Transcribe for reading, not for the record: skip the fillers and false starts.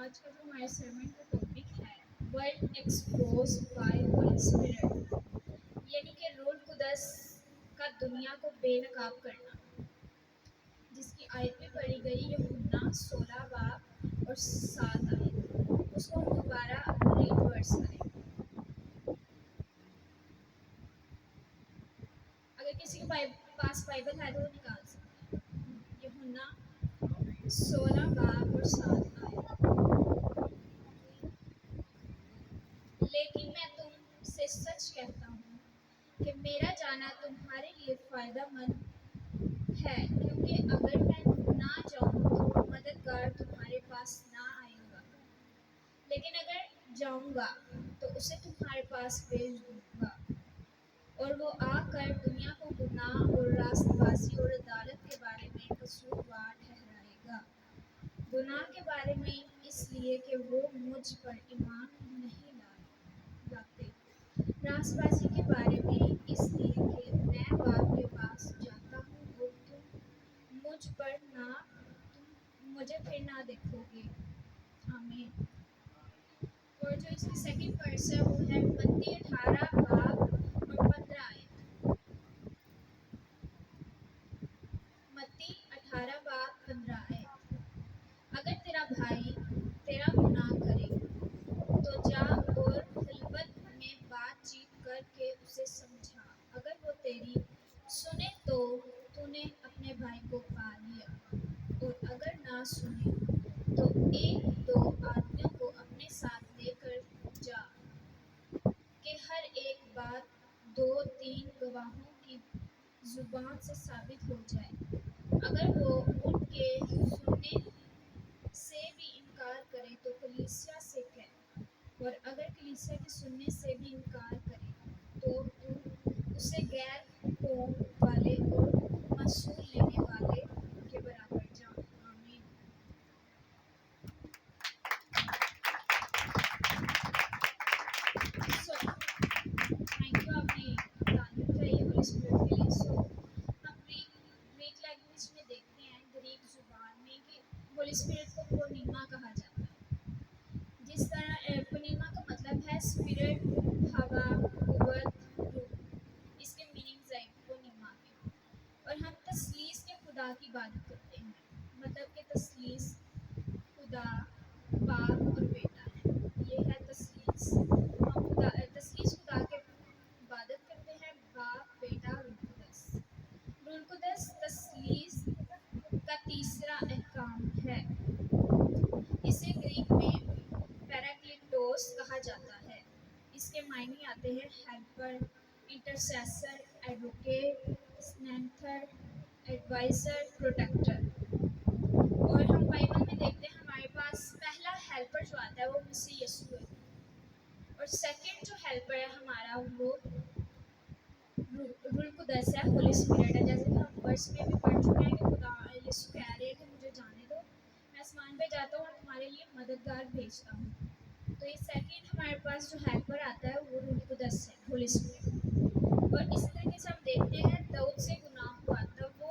آج کا جو ہمارے سرمن کا ٹاپک ہے world expose by whole spirit, یعنی کہ روح القدس کا دنیا کو بے نقاب کرنا، جس کی آیت میں پڑھی گئی یوحنا 16 باب اور 7 آیت۔ اس کو ہم دوبارہ ریڈ ورڈس کریں۔ اگر کسی کے پاس بائبل ہے تو وہ نکال سکتے ہیں۔ یوحنا 16 باب اور 7 آیت۔ لیکن میں تم سے سچ کہتا ہوں کہ میرا جانا تمہارے لیے فائدہ مند ہے، کیونکہ اگر میں نہ جاؤں تو مددگار تمہارے پاس نہ آئے گا، لیکن اگر جاؤں گا تو اسے تمہارے پاس بھیج دوں گا، اور وہ آ کر دنیا کو گناہ اور راست بازی اور عدالت کے بارے میں قصوروار ٹھہرائے گا۔ گناہ کے بارے میں اس لیے کہ وہ مجھ پر ایمان نہیں لاتے، راست بازی کے بارے میں اس لیے کہ میں باپ کے پاس جاتا ہوں اور تم مجھے پھر نہ دیکھو گے۔ آمین۔ اور جو اس کی سیکنڈ ورس ہے وہ ہے متی 18 باب اور 15 آیت۔ متی 18 باب 15 آیت۔ اگر تیرا بھائی تیرا گناہ کرے تو جا اور خلوت میں بات چیت کر کے اسے سمجھا، اگر وہ تیری سنے تو تو نے اپنے بھائی کو پا لیا، اور اگر نہ سنے تو ایک دو آدمیوں کو اپنے ساتھ لے کر جا، کہ ہر ایک بات 2-3 گواہوں کی زبان سے ثابت ہو جائے۔ اگر وہ ان کے سننے سے بھی انکار کرے تو کلیسیا سے کہہ، اور اگر کلیسیا کے سننے سے بھی انکار کرے تو اسے غیر قوم والے اور معصول لینے والے کے برابر جان۔ آمین۔ تھینک یو، آپ نے تعلیم چاہیے ہولی اسپرٹ کے لیے۔ ہم گریک لینگویج میں دیکھتے ہیں، گریک زبان میں، کہ ہولی اسپرٹ کو پونیما کہا جاتا ہے۔ جس طرح پونیما کا مطلب ہے اسپرٹ، ہوا، قوت، روح۔ اس کے میننگز ہیں پونیما کے۔ اور ہم تثلیث کے خدا کی عبادت کرتے ہیں، مطلب کہ تثلیث خدا باپ اور بیٹا ہے، یہ ہے تثلیث۔ ہم تثلیث خدا کے عبادت کرتے ہیں، باپ، بیٹا، روح القدس۔ روح القدس تثلیث کا تیسرا احکام ہے۔ اسے گریک میں پیراکلیٹوس کہا جاتا ہے۔ اس کے معنی آتے ہیں ہیلپر، انٹرسیسر، ایڈوکیٹ، اسٹرینتھر، ایڈوائزر، پروٹیکٹر۔ اور ہم بائبل میں دیکھتے ہیں ہمارے پاس پہلا ہیلپر جو آتا ہے وہ مسیح یسوع ہے، اور سیکنڈ جو ہیلپر ہے ہمارا وہ روح القدس ہے، ہولی اسپرٹ ہے۔ جیسے کہ ہم ورس میں بھی پڑھ چکے ہیں کہ خدا یسوع کہہ رہے ہیں کہ مجھے جانے دو، میں آسمان پہ جاتا ہوں اور تمہارے لیے مددگار بھیجتا ہوں۔ تو یہ سیکنڈ ہمارے پاس جو ہیلپر آتا ہے وہ روح القدس ہے، ہولی اسپرٹ۔ اور اسی طریقے سے ہم دیکھتے ہیں داؤد سے